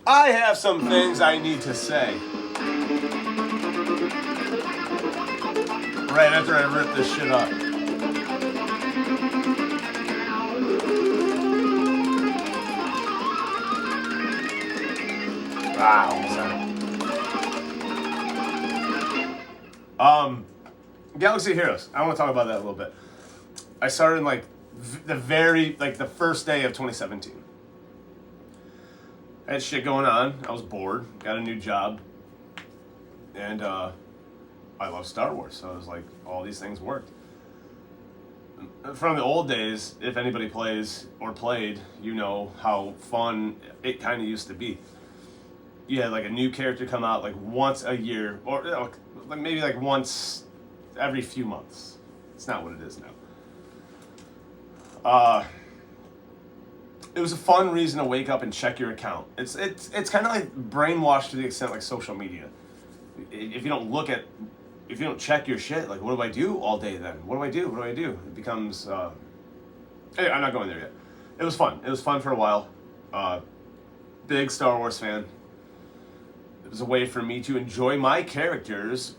I have some things I need to say. Right after I rip this shit up. Almost had it. Galaxy Heroes. I want to talk about that a little bit. I started in like the first day of 2017. I had shit going on. I was bored. Got a new job. And I love Star Wars. So I was like, all these things worked. From the old days, if anybody plays or played, you know how fun it kind of used to be. You had like a new character come out like once a year, or like maybe like once every few months. It's not what it is now. It was a fun reason to wake up and check your account. It's kind of like brainwashed to the extent like social media. If you don't check your shit, like what do I do all day then? What do I do? It becomes. Anyway, I'm not going there yet. It was fun. It was fun for a while. Big Star Wars fan. It was a way for me to enjoy my characters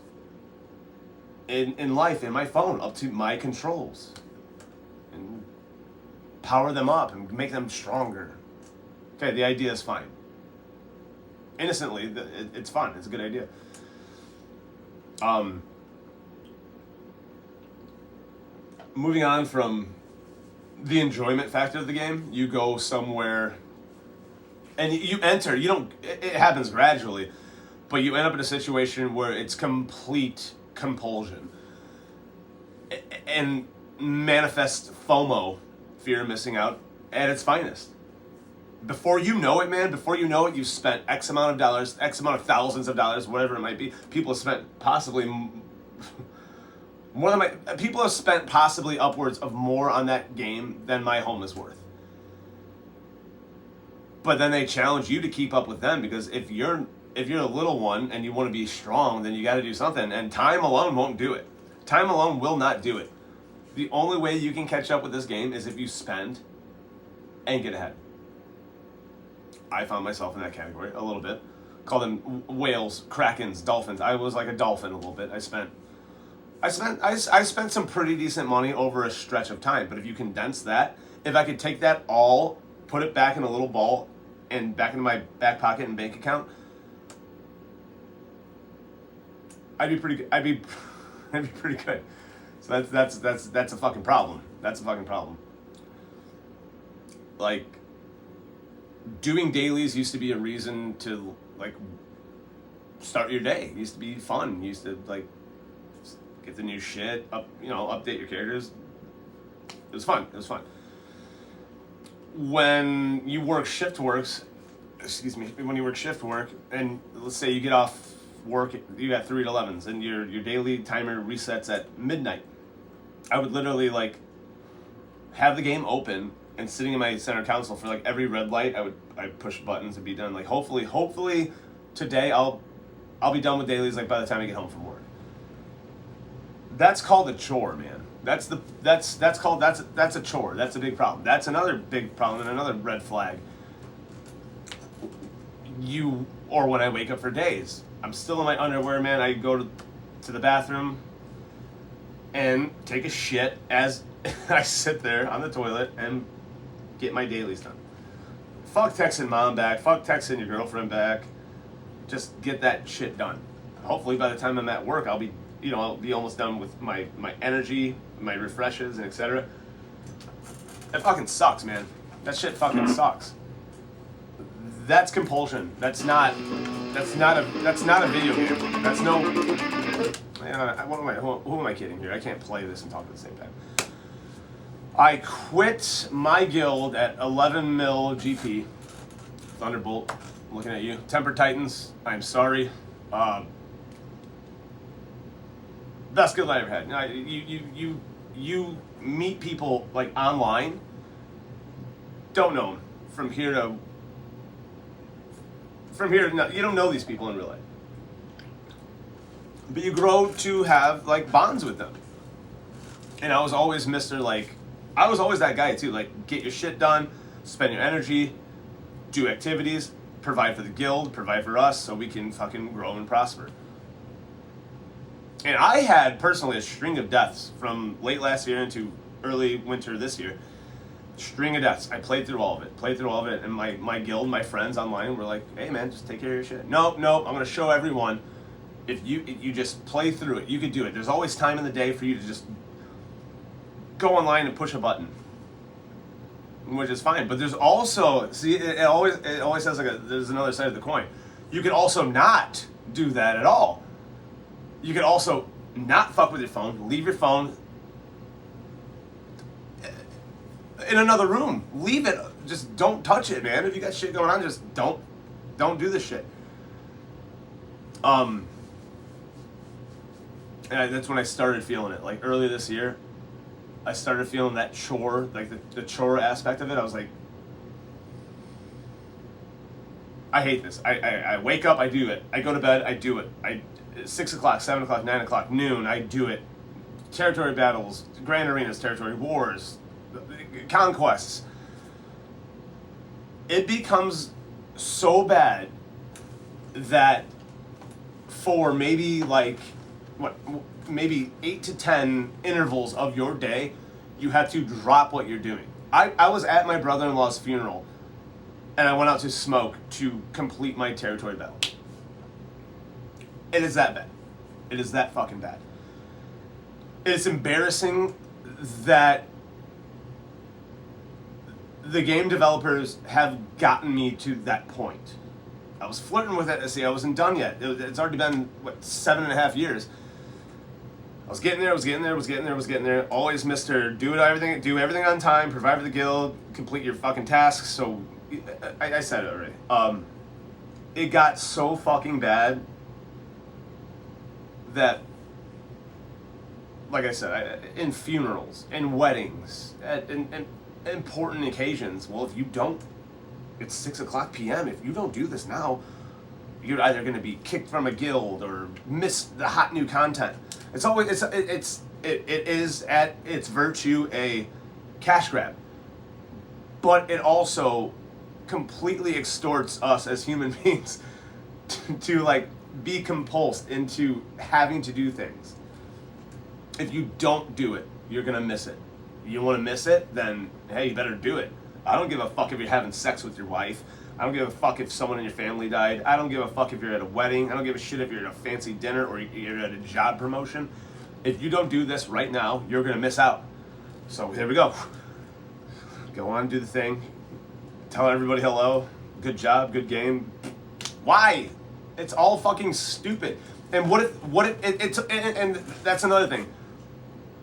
in life, in my phone, up to my controls. And power them up and make them stronger. Okay, the idea is fine. Innocently, it's fun. It's a good idea. Moving on from the enjoyment factor of the game, you go somewhere and you enter. You don't. It happens gradually, but you end up in a situation where it's complete compulsion and manifest FOMO, fear of missing out, at its finest. Before you know it, man, you've spent X amount of dollars, X amount of thousands of dollars, whatever it might be. People have spent possibly people have spent possibly upwards of more on that game than my home is worth. But then they challenge you to keep up with them, because if you're a little one and you want to be strong, then you got to do something. And time alone won't do it. Time alone will not do it. The only way you can catch up with this game is if you spend and get ahead. I found myself in that category a little bit. Call them whales, krakens, dolphins. I was like a dolphin a little bit. I spent some pretty decent money over a stretch of time. But if you condense that, if I could take that all, put it back in a little ball and back into my back pocket and bank account, I'd be pretty good. So that's a fucking problem. That's a fucking problem. Like, doing dailies used to be a reason to like start your day. It used to be fun. You used to like get the new shit up, update your characters. It was fun. When you work shift work, and let's say you get off work, you got 3 to 11s, and your daily timer resets at midnight. I would literally like have the game open and sitting in my center console for like every red light. I'd push buttons and be done. Like hopefully today I'll be done with dailies like by the time I get home from work. That's called a chore, man. That's a chore. That's a big problem. That's another big problem and another red flag. Or when I wake up for days, I'm still in my underwear, man. I go to the bathroom and take a shit as I sit there on the toilet and get my dailies done. Fuck texting mom back. Fuck texting your girlfriend back. Just get that shit done. Hopefully by the time I'm at work, I'll be almost done with my energy, my refreshes, and etc. That fucking sucks, man. That shit fucking sucks. That's compulsion. That's not a video game. That's no. Who am I kidding here? I can't play this and talk at the same time. I quit my guild at 11 mil GP. Thunderbolt, I'm looking at you. Temper Titans, I'm sorry. Best guild I ever had. You meet people like online. Don't know them from here. No, you don't know these people in real life. But you grow to have like bonds with them. And I was always that guy too. Like, get your shit done, spend your energy, do activities, provide for the guild, provide for us, so we can fucking grow and prosper. And I had, personally, a string of deaths from late last year into early winter this year. String of deaths. I played through all of it, and my guild, my friends online were like, hey man, just take care of your shit. No, I'm going to show everyone, if you just play through it, you could do it. There's always time in the day for you to just go online and push a button, which is fine. But there's also, see, it always has there's another side of the coin. You could also not do that at all. You could also not fuck with your phone, leave your phone in another room. Leave it. Just don't touch it, man. If you got shit going on, just don't do this shit. And that's when I started feeling it. Like earlier this year, I started feeling that chore, like the chore aspect of it. I was like, I hate this. I wake up, I do it. I go to bed, I do it. 6 o'clock, 7 o'clock, 9 o'clock, noon, I do it. Territory battles, grand arenas, territory wars, conquests. It becomes so bad that for maybe maybe 8 to 10 intervals of your day, you have to drop what you're doing. I was at my brother-in-law's funeral, and I went out to smoke to complete my territory battle. It is that bad. It is that fucking bad. It's embarrassing that the game developers have gotten me to that point. I was flirting with it. See, I wasn't done yet. It's already been, 7.5 years. I was getting there, Always Mr. Do everything on time, provide for the guild, complete your fucking tasks. So, I said it already. It got so fucking bad that, like I said, in funerals, in weddings, in important occasions, well, if you don't, it's 6 o'clock p.m. If you don't do this now, you're either going to be kicked from a guild or miss the hot new content. It is at its virtue a cash grab, but it also completely extorts us as human beings to be compulsed into having to do things. If you don't do it, you're gonna miss it. You want to miss it? Then hey, you better do it. I don't give a fuck if you're having sex with your wife. I don't give a fuck if someone in your family died. I don't give a fuck if you're at a wedding. I don't give a shit if you're at a fancy dinner or you're at a job promotion. If you don't do this right now, you're gonna miss out. So here we go. Go on, do the thing. Tell everybody hello. Good job, good game. Why? It's all fucking stupid. And and that's another thing.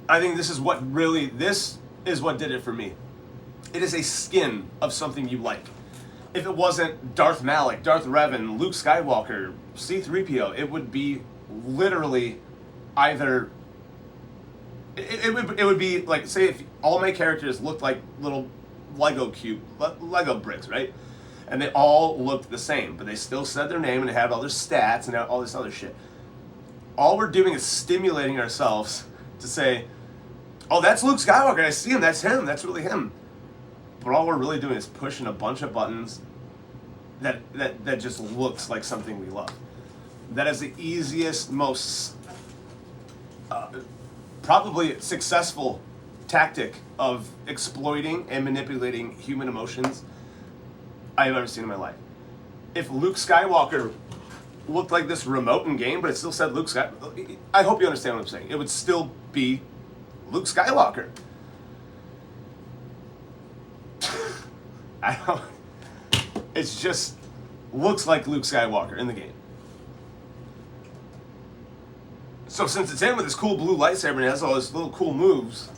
I think this is what did it for me. It is a skin of something you like. If it wasn't Darth Malak, Darth Revan, Luke Skywalker, C-3PO, it would be literally either... It would be like, say if all my characters looked like little Lego bricks, right? And they all looked the same, but they still said their name and they had all their stats and all this other shit. All we're doing is stimulating ourselves to say, oh, that's Luke Skywalker, I see him, that's really him. But all we're really doing is pushing a bunch of buttons that just looks like something we love. That is the easiest, most probably successful tactic of exploiting and manipulating human emotions I've ever seen in my life. If Luke Skywalker looked like this remote in game, but it still said Luke Skywalker, I hope you understand what I'm saying. It would still be Luke Skywalker. It's just looks like Luke Skywalker in the game. So since it's him with this cool blue lightsaber and he has all his little cool moves,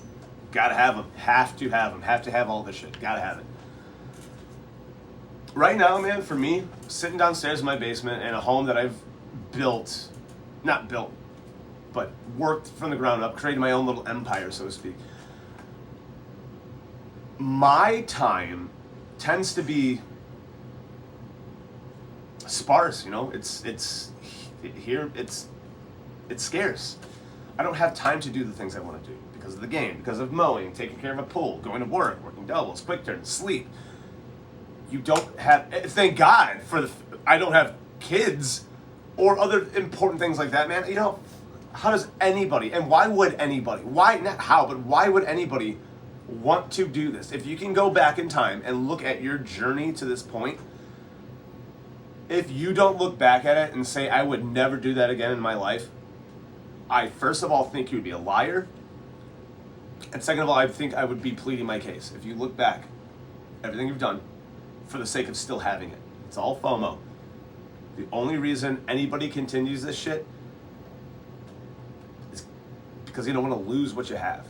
gotta have him. Have to have all this shit. Gotta have it. Right now, man, for me, sitting downstairs in my basement in a home that I've not built, but worked from the ground up, created my own little empire, so to speak. My time tends to be sparse, it's scarce. I don't have time to do the things I want to do because of the game, because of mowing, taking care of a pool, going to work, working doubles, quick turns, sleep. You don't have, thank God I don't have kids or other important things like that, man. You know, how does anybody, and why would anybody, not how, but why would anybody want to do this? If you can go back in time and look at your journey to this point, if you don't look back at it and say, I would never do that again in my life, I first of all think you would be a liar. And second of all, I think I would be pleading my case. If you look back, everything you've done for the sake of still having it. It's all FOMO. The only reason anybody continues this shit is because you don't want to lose what you have.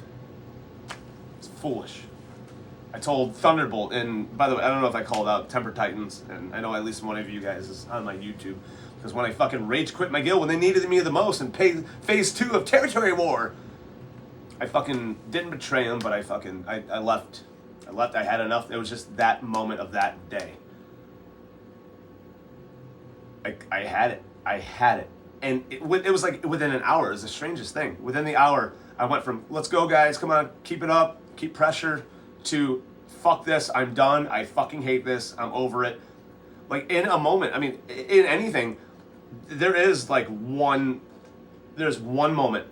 It's foolish. I told Thunderbolt, and by the way, I don't know if I called out Temper Titans, and I know at least one of you guys is on my YouTube, because when I fucking rage quit my guild when they needed me the most in phase 2 of Territory War, I fucking didn't betray them, but I left. I had enough. It was just that moment of that day. I had it. And it was like within an hour. It was the strangest thing. Within the hour, I went from, let's go guys, come on, keep it up, keep pressure, to fuck this, I'm done, I fucking hate this, I'm over it. Like in a moment, I mean, in anything, there's one moment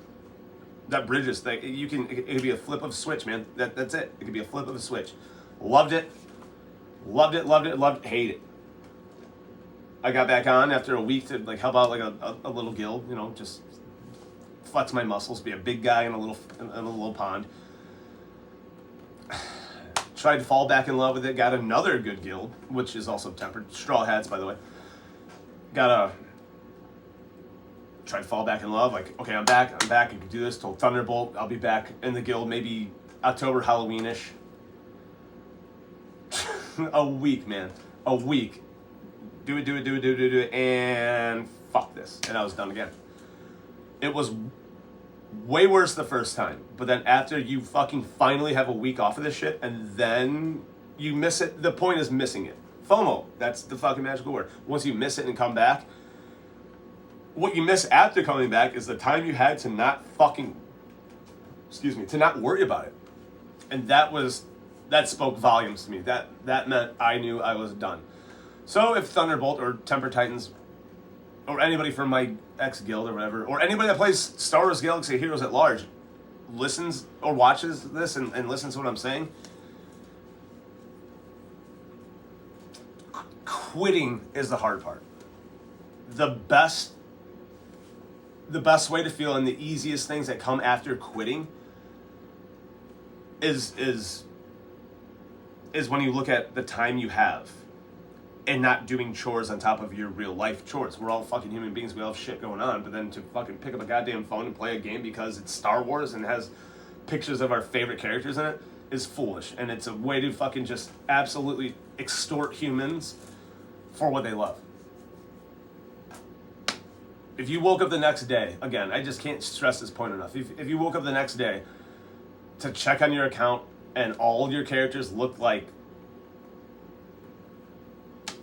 that bridges. Like it could be a flip of a switch, man. That's it. It could be a flip of a switch. Loved it, hate it. I got back on after a week to like help out like a little guild, you know, just flex my muscles, be a big guy in a little pond. Tried to fall back in love with it, got another good guild, which is also tempered. Straw Hats, by the way. Tried to fall back in love, like, okay, I'm back, I can do this. Told Thunderbolt, I'll be back in the guild maybe October, Halloween-ish. A week, man. A week. Do it, and fuck this. And I was done again. It was way worse the first time, but then after you fucking finally have a week off of this shit, and then you miss it, the point is missing it. FOMO, that's the fucking magical word. Once you miss it and come back, what you miss after coming back is the time you had to not worry about it. And that spoke volumes to me. That meant I knew I was done. So if Thunderbolt or Temper Titans or anybody from my ex-guild or whatever, or anybody that plays Star Wars Galaxy Heroes at large, listens or watches this and listens to what I'm saying, quitting is the hard part. The best way to feel, and the easiest things that come after quitting is when you look at the time you have and not doing chores on top of your real life chores. We're all fucking human beings. We all have shit going on. But then to fucking pick up a goddamn phone and play a game because it's Star Wars and has pictures of our favorite characters in it is foolish. And it's a way to fucking just absolutely extort humans for what they love. If you woke up the next day, again, I just can't stress this point enough. If you woke up the next day to check on your account and all of your characters looked like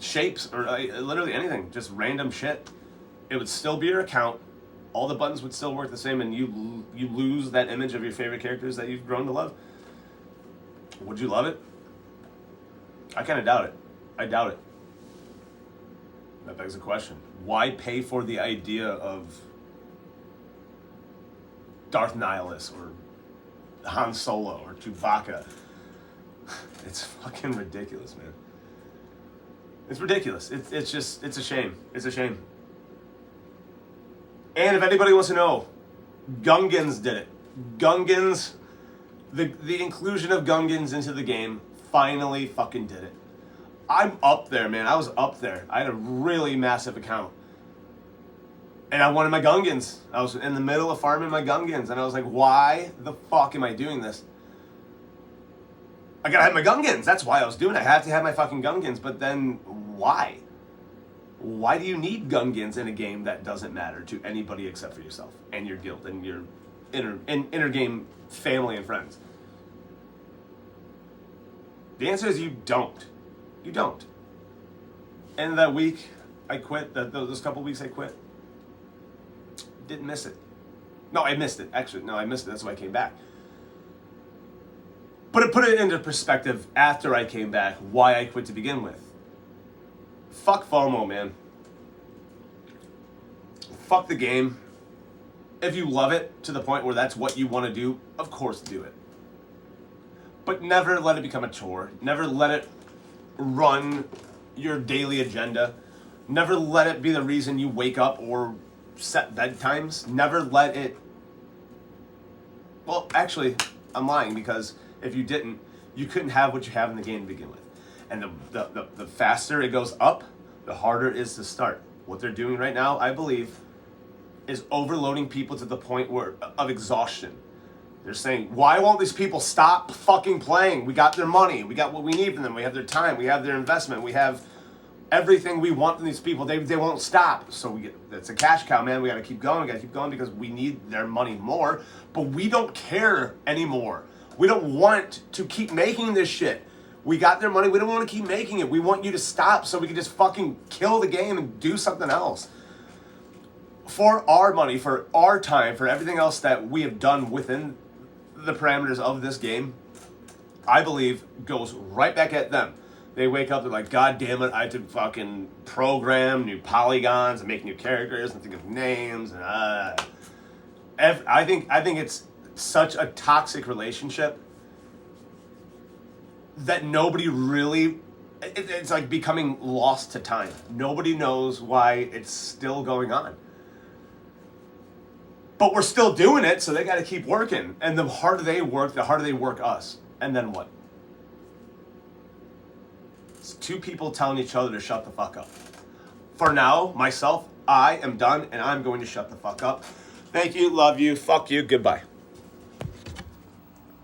shapes or literally anything, just random shit, it would still be your account. All the buttons would still work the same, and you lose that image of your favorite characters that you've grown to love. Would you love it? I kind of doubt it. I doubt it. That begs the question. Why pay for the idea of Darth Nihilus or Han Solo or Chewbacca? It's fucking ridiculous, man. It's ridiculous. It's a shame. It's a shame. And if anybody wants to know, Gungans did it. Gungans, the inclusion of Gungans into the game finally fucking did it. I'm up there, man. I was up there. I had a really massive account. And I wanted my Gungans. I was in the middle of farming my Gungans. And I was like, why the fuck am I doing this? I gotta have my Gungans. That's why I was doing it. I have to have my fucking Gungans. But then, why? Why do you need Gungans in a game that doesn't matter to anybody except for yourself and your guild and your inner game family and friends? The answer is you don't. You don't. And that week, I quit. Those couple weeks I quit. Didn't miss it. No, I missed it. Actually, no, I missed it. That's why I came back. But it put it into perspective after I came back, why I quit to begin with. fuck FOMO, man. Fuck the game. If you love it to the point where that's what you want to do, of course do it. But never let it become a chore. Never let it run your daily agenda. Never let it be the reason you wake up or set bedtimes. Never let it... Well, actually, I'm lying, because if you didn't, you couldn't have what you have in the game to begin with. And the faster it goes up, the harder it is to start. What they're doing right now, I believe, is overloading people to the point of exhaustion. They're saying, why won't these people stop fucking playing? We got their money. We got what we need from them. We have their time. We have their investment. We have everything we want from these people. They won't stop. So it's a cash cow, man. We got to keep going. We got to keep going because we need their money more. But we don't care anymore. We don't want to keep making this shit. We got their money. We don't want to keep making it. We want you to stop so we can just fucking kill the game and do something else. For our money, for our time, for everything else that we have done within the parameters of this game, I believe goes right back at them. They wake up, they're like, God damn it, I have to fucking program new polygons and make new characters and think of names. And I think it's such a toxic relationship that nobody really, it's like becoming lost to time. Nobody knows why it's still going on. But we're still doing it, so they got to keep working. And the harder they work, the harder they work us. And then what? It's two people telling each other to shut the fuck up. For now, myself, I am done, and I'm going to shut the fuck up. Thank you, love you, fuck you, goodbye.